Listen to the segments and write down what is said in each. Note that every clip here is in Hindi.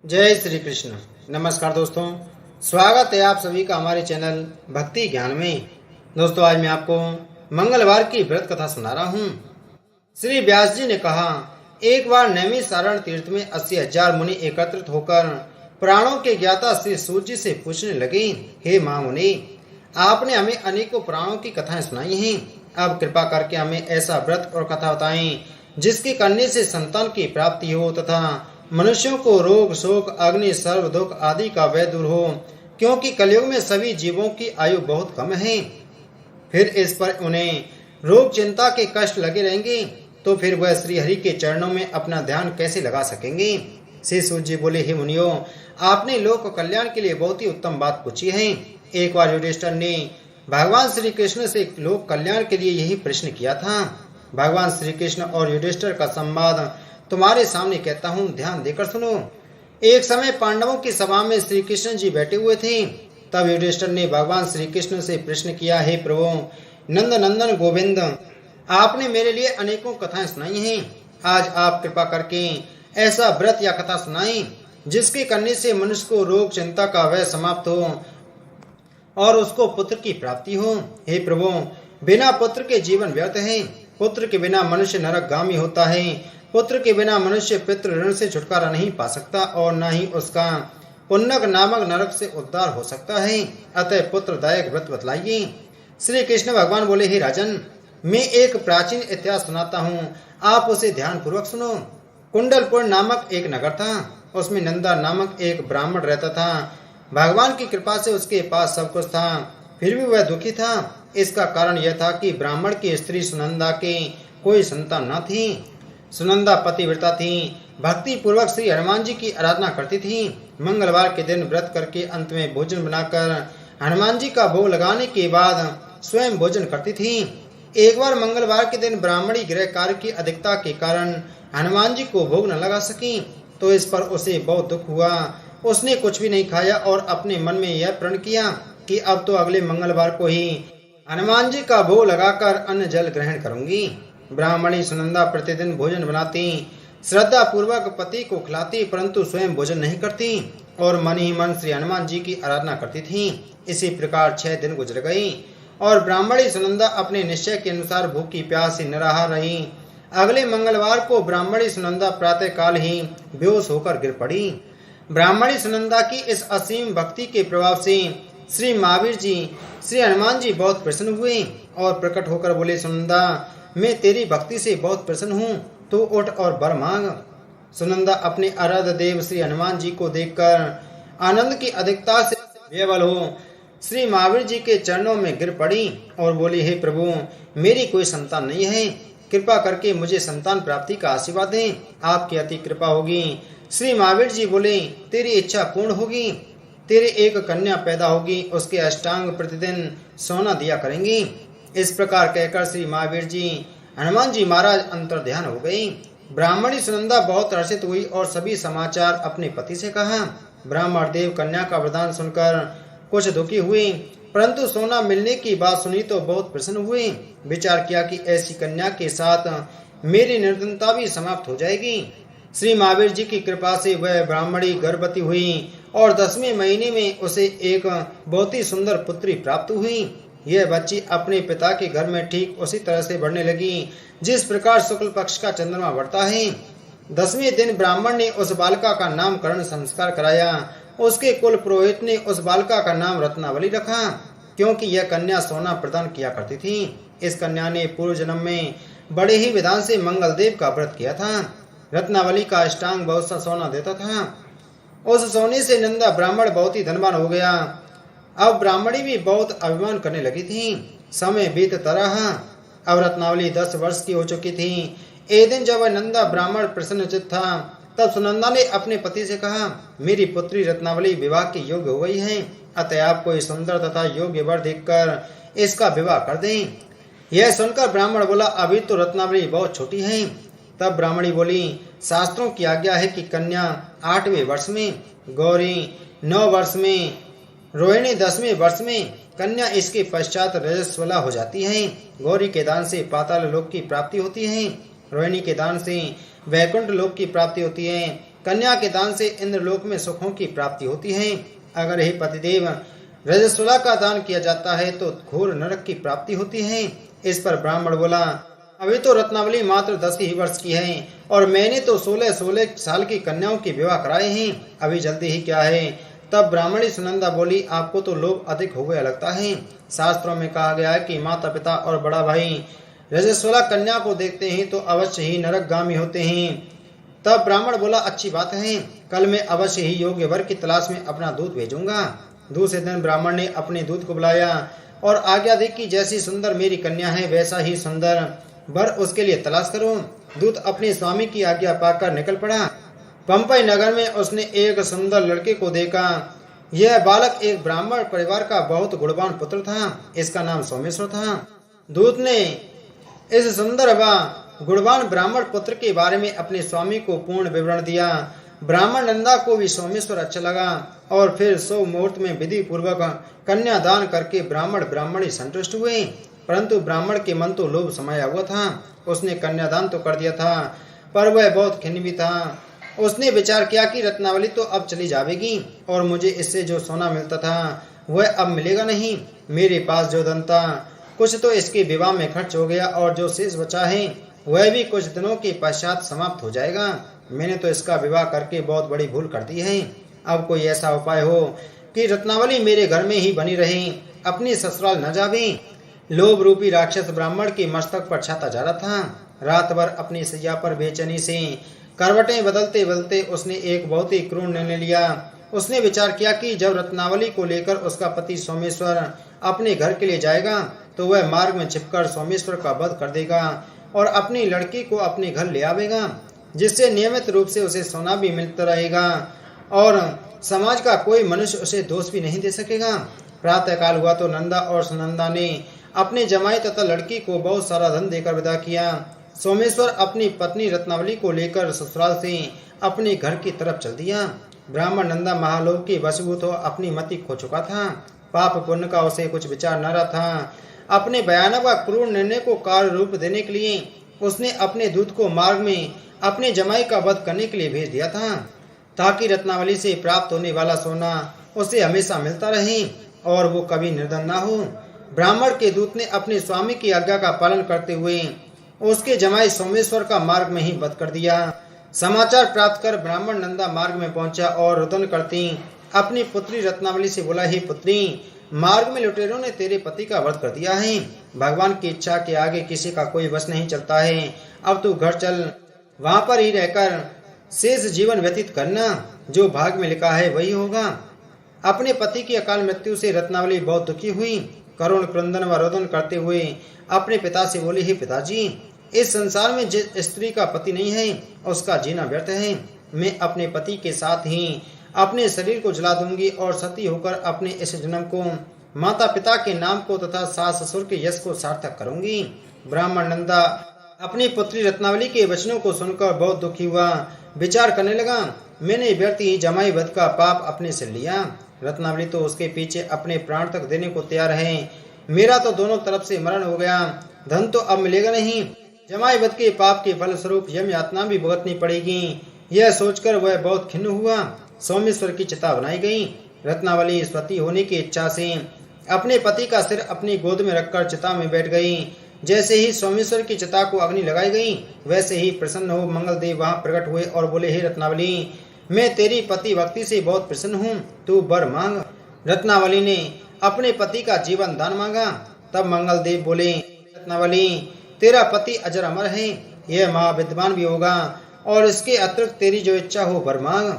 जय श्री कृष्ण। नमस्कार दोस्तों, स्वागत है आप सभी का हमारे चैनल भक्ति ज्ञान में। दोस्तों, आज मैं आपको मंगलवार की व्रत कथा सुना रहा हूँ। श्री व्यास जी ने कहा, एक बार नैमिषारण्य तीर्थ में 80,000 मुनि एकत्रित होकर प्राणों के ज्ञाता श्री सूर्य से पूछने लगे, हे महामुनि, आपने हमें अनेकों प्राणों की कथाएं सुनाई हैं। अब कृपा करके हमें ऐसा व्रत और कथा बताएं जिसके करने से संतान की प्राप्ति हो तथा मनुष्यों को रोग शोक अग्नि सर्व दुख आदि का भय दूर हो, क्योंकि कलयुग में सभी जीवों की आयु बहुत कम है। फिर इस पर उन्हें रोग चिंता के कष्ट लगे रहेंगे, तो फिर वह श्री हरि के चरणों में अपना ध्यान कैसे लगा सकेंगे। श्री सूर्य जी बोले, हे मुनियों, आपने लोक कल्याण के लिए बहुत ही उत्तम बात पूछी है। एक बार युधिष्ठिर ने भगवान श्री कृष्ण से लोक कल्याण के लिए यही प्रश्न किया था। भगवान श्री कृष्ण और युधिष्ठिर का संवाद तुम्हारे सामने कहता हूँ, ध्यान देकर सुनो। एक समय पांडवों की सभा में श्री कृष्ण जी बैठे हुए थे। तब युधिष्ठिर ने भगवान श्री कृष्ण से प्रश्न किया, हे प्रभु नंद नंदन गोविंद, आपने मेरे लिए अनेकों कथाएं सुनाई हैं। आज आप कृपा करके ऐसा व्रत या कथा सुनाएं जिसके करने से मनुष्य को रोग चिंता का भय समाप्त हो और उसको पुत्र की प्राप्ति हो। हे प्रभु, बिना पुत्र के जीवन व्यर्थ है। पुत्र के बिना मनुष्य नरकगामी होता है। पुत्र के बिना मनुष्य पितृ ऋण से छुटकारा नहीं पा सकता और न ही उसका पुण्यक नामक नरक से उद्धार हो सकता है। अतः पुत्रदायक व्रत बतलाइए। श्री कृष्ण भगवान बोले, हे राजन, मैं एक प्राचीन इतिहास सुनाता हूँ, आप उसे ध्यान पूर्वक सुनो। कुंडलपुर नामक एक नगर था। उसमें नंदा नामक एक ब्राह्मण रहता था। भगवान की कृपा से उसके पास सब कुछ था, फिर भी वह दुखी था। इसका कारण यह था कि ब्राह्मण की स्त्री सुनंदा के कोई संतान न थी। सुनंदा पतिव्रता थी, भक्ति पूर्वक श्री हनुमान जी की आराधना करती थी। मंगलवार के दिन व्रत करके अंत में भोजन बनाकर हनुमान जी का भोग लगाने के बाद स्वयं भोजन करती थी। एक बार मंगलवार के दिन ब्राह्मणी गृह कार्य की अधिकता के कारण हनुमान जी को भोग न लगा सकी, तो इस पर उसे बहुत दुख हुआ। उसने कुछ भी नहीं खाया और अपने मन में यह प्रण किया कि अब तो अगले मंगलवार को ही हनुमान जी का भोग लगाकर अन्न जल ग्रहण करूंगी। ब्राह्मणी सुनंदा प्रतिदिन भोजन बनाती, श्रद्धा पूर्वक पति को खिलाती, परंतु स्वयं भोजन नहीं करती और मन ही मन श्री हनुमान जी की आराधना करती थी। इसी प्रकार 6 दिन गुजर गई और ब्राह्मणी सुनंदा अपने निश्चय के अनुसार भूखी प्यासी निराहार रही। अगले मंगलवार को ब्राह्मणी सुनंदा प्रातः काल ही बेहोश होकर गिर पड़ी। ब्राह्मणी सुनंदा की इस असीम भक्ति के प्रभाव से श्री महावीर जी श्री हनुमान जी बहुत प्रसन्न हुए और प्रकट होकर बोले, सुनंदा, मैं तेरी भक्ति से बहुत प्रसन्न हूँ, तू उठ और वर मांग। सुनंदा अपने आराध्य देव श्री हनुमान जी को देखकर आनंद की अधिकता से विह्वल हो श्री महावीर जी के चरणों में गिर पड़ी और बोली, हे प्रभु, मेरी कोई संतान नहीं है, कृपा करके मुझे संतान प्राप्ति का आशीर्वाद दें, आपकी अति कृपा होगी। श्री महावीर जी बोले, तेरी इच्छा पूर्ण होगी, तेरे एक कन्या पैदा होगी, उसके अष्टांग प्रतिदिन सोना दिया करेंगी। इस प्रकार कहकर श्री महावीर जी हनुमान जी महाराज अंतर ध्यान हो गई। ब्राह्मणी सुनंदा बहुत हर्षित हुई और सभी समाचार अपने पति से कहा। ब्राह्मण देव कन्या का वरदान सुनकर कुछ दुखी हुए, परंतु सोना मिलने की बात सुनी तो बहुत प्रसन्न हुए। विचार किया कि ऐसी कन्या के साथ मेरी निर्धनता भी समाप्त हो जाएगी। श्री महावीर जी की कृपा से वह ब्राह्मणी गर्भवती हुई और 10वें महीने में उसे एक बहुत ही सुंदर पुत्री प्राप्त हुई। यह बच्ची अपने पिता के घर में ठीक उसी तरह से बढ़ने लगी जिस प्रकार शुक्ल पक्ष का चंद्रमा बढ़ता है। 10वें दिन ब्राह्मण ने उस बालिका का नामकरण संस्कार कराया। उसके कुल पुरोहित ने उस बालिका का नाम रत्नावली रखा, क्योंकि यह कन्या सोना प्रदान किया करती थी। इस कन्या ने पूर्व जन्म में बड़े ही विधान से मंगलदेव का व्रत किया था। रत्नावली का अष्टांग बहुत सा सोना देता था। उस सोने से नंदा ब्राह्मण बहुत ही धनवान हो गया। अब ब्राह्मणी भी बहुत अभिमान करने लगी थी। समय बीतता रहा। अब रत्नावली 10 वर्ष की हो चुकी थी। एक दिन जब वह नंदा ब्राह्मण प्रसन्नचित्त था, तब सुनंदा ने अपने पति से कहा, मेरी पुत्री रत्नावली विवाह के योग्य हो गई है, अतः आप कोई सुंदर तथा योग्य वर देखकर इसका विवाह कर दें। यह सुनकर ब्राह्मण बोला, अभी तो रत्नावली बहुत छोटी है। तब ब्राह्मणी बोली, शास्त्रों की आज्ञा है कि कन्या 8वें वर्ष में, गौरी 9 वर्ष में, रोहिणी 10वें वर्ष में, कन्या इसके पश्चात रजस्वला हो जाती है। गौरी के दान से पाताल लोक की प्राप्ति होती है, रोहिणी के दान से वैकुंठ लोक की प्राप्ति होती है कन्या के दान से इंद्रलोक में सुखों की प्राप्ति होती है। अगर हे पतिदेव रजस्वला का दान किया जाता है तो घोर नरक की प्राप्ति होती है। इस पर ब्राह्मण बोला, अभी तो रत्नावली मात्र 10 ही वर्ष की है और मैंने तो 16-16 साल की कन्याओं के विवाह कराए हैं, अभी जल्दी ही क्या है। तब ब्राह्मणी सुनंदा बोली, आपको तो लोभ अधिक हो गया लगता है। शास्त्रों में कहा गया है कि माता पिता और बड़ा भाई रजस्वला कन्या को देखते हैं तो अवश्य ही नरकगामी होते हैं। तब ब्राह्मण बोला, अच्छी बात है, कल मैं अवश्य ही योग्य वर की तलाश में अपना दूत भेजूंगा। दूसरे दिन ब्राह्मण ने अपने दूत को बुलाया और आज्ञा दी कि जैसी सुंदर मेरी कन्या है वैसा ही सुंदर वर उसके लिए तलाश करो। दूत अपने स्वामी की आज्ञा पाकर निकल पड़ा। पंपई नगर में उसने एक सुंदर लड़के को देखा। यह बालक एक ब्राह्मण परिवार का बहुत गुणवान पुत्र था। इसका नाम सोमेश्वर था। दूत ने इस सुंदर व गुणवान ब्राह्मण पुत्र के बारे में अपने स्वामी को पूर्ण विवरण दिया। ब्राह्मण नंदा को भी सोमेश्वर अच्छा लगा और फिर 100 मुहूर्त में विधि पूर्वक कन्यादान करके ब्राह्मण ब्राह्मणी संतुष्ट हुए। परंतु ब्राह्मण के मन तो लोभ समाया हुआ था। उसने कन्यादान तो कर दिया था पर वह बहुत खिन्न भी था। उसने विचार किया कि रत्नावली तो अब चली जाएगी और मुझे इससे जो सोना मिलता था वह अब मिलेगा नहीं। मेरे पास जो धन था कुछ तो इसके विवाह में खर्च हो गया और जो शेष बचा है वह भी कुछ दिनों के पश्चात समाप्त हो जाएगा। मैंने तो इसका विवाह करके बहुत बड़ी भूल कर दी है। अब कोई ऐसा उपाय हो कि रत्नावली मेरे घर में ही बनी रहे, अपनी ससुराल न जावे। लोभ रूपी राक्षस ब्राह्मण के मस्तक पर छाता जा रहा था। रात भर अपनी सैया पर बेचैनी से करवटें बदलते बदलते उसने एक बहुत ही क्रूर निर्णय लिया। उसने विचार किया कि जब रत्नावली को लेकर उसका पति सोमेश्वर अपने घर के लिए जाएगा तो वह मार्ग में छिपकर सोमेश्वर का वध कर देगा और अपनी लड़की को अपने घर ले आवेगा, जिससे नियमित रूप से उसे सोना भी मिलता रहेगा और समाज का कोई मनुष्य उसे दोष भी नहीं दे सकेगा। प्रातः काल हुआ तो नंदा और सुनंदा ने अपने जमाई तथा लड़की को बहुत सारा धन देकर विदा किया। सोमेश्वर अपनी पत्नी रत्नावली को लेकर ससुराल से अपने घर की तरफ चल दिया। ब्राह्मण नंदा महालोक के वशीभूत हो अपनी मति खो चुका था। पाप पुण्य का उसे कुछ विचार न रहा था। अपने भयानक व क्रूर निर्णय को कार्य रूप देने के लिए उसने अपने दूत को मार्ग में अपने जमाई का वध करने के लिए भेज दिया था, ताकि रत्नावली से प्राप्त होने वाला सोना उसे हमेशा मिलता रहे और वो कभी निर्धन न हो। ब्राह्मण के दूत ने अपने स्वामी की आज्ञा का पालन करते हुए उसके जमाई सोमेश्वर का मार्ग में ही वध कर दिया। समाचार प्राप्त कर ब्राह्मण नंदा मार्ग में पहुंचा और रुदन करती अपनी पुत्री रत्नावली से बोला, हे पुत्री, मार्ग में लुटेरों ने तेरे पति का वध कर दिया है। भगवान की इच्छा के आगे किसी का कोई वश नहीं चलता है। अब तू घर चल, वहां पर ही रहकर शेष जीवन व्यतीत करना। जो भाग में लिखा है वही होगा। अपने पति की अकाल मृत्यु से रत्नावली बहुत दुखी हुई। करुण क्रंदन व रोदन करते हुए अपने पिता से बोली, हे पिताजी, इस संसार में जिस स्त्री का पति नहीं है उसका जीना व्यर्थ है। मैं अपने पति के साथ ही अपने शरीर को जला दूंगी और सती होकर अपने इस जन्म को माता पिता के नाम को तथा सास ससुर के यश को सार्थक करूंगी। ब्राह्मण नंदा अपनी पुत्री रत्नावली के वचनों को सुनकर बहुत दुखी हुआ। विचार करने लगा, मैंने व्यर्थ ही जमाई वध का पाप अपने से लिया। रत्नावली तो उसके पीछे अपने प्राण तक देने को तैयार है। मेरा तो दोनों तरफ से मरण हो गया, धन तो अब मिलेगा नहीं। जमाई वध के पाप के फल स्वरूप यम यातना भी भुगतनी पड़ेगी। यह सोचकर वह बहुत खिन्न हुआ। सोमेश्वर की चिता बनाई गई। रत्नावली स्वती होने की इच्छा से अपने पति का सिर अपनी गोद में रखकर चिता में बैठ गई। जैसे ही सोमेश्वर की चिता को अग्नि लगाई गई वैसे ही प्रसन्न हो मंगल देव वहां प्रकट हुए और बोले, हे रत्नावली, मैं तेरी पति भक्ति से बहुत प्रसन्न हूँ, तू वर मांग। रत्नावली ने अपने पति का जीवन दान मांगा। तब मंगल देव बोले, रत्नावली, तेरा पति अजर अमर है, यह महाविद्वान भी होगा और इसके अतिरिक्त तेरी जो इच्छा हो वर मांग।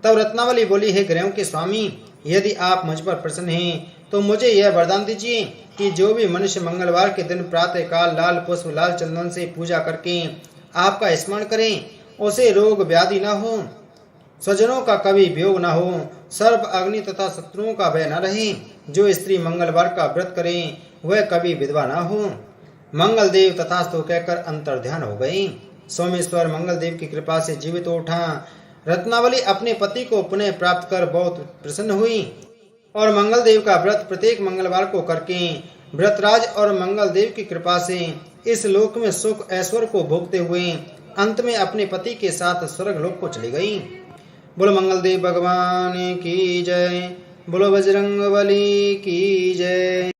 तब रत्नावली बोली, हे ग्रहों के स्वामी, यदि आप मुझ पर प्रसन्न हैं तो मुझे यह वरदान दीजिए कि जो भी मनुष्य मंगलवार के दिन प्रातः काल लाल पुष्प लाल चंदन से पूजा करके आपका स्मरण करें, उसे रोग व्याधि न हो, स्वजनों का कभी वियोग न हो, सर्प अग्नि तथा शत्रुओं का भय न रहे। जो स्त्री मंगलवार का व्रत करे वह कभी विधवा न हो। मंगल देव तथास्तु कहकर अंतर्ध्यान हो गई। सोमेश्वर मंगल देव की कृपा से जीवित उठा। रत्नावली अपने पति को पुनः प्राप्त कर बहुत प्रसन्न हुई और मंगल देव का व्रत प्रत्येक मंगलवार को करके व्रतराज और मंगल देव की कृपा से इस लोक में सुख ऐश्वर्य को भोगते हुए अंत में अपने पति के साथ स्वर्ग लोक को चली गईं। बोलो मंगल देव भगवान की जय। बोलो बजरंग बली की जय।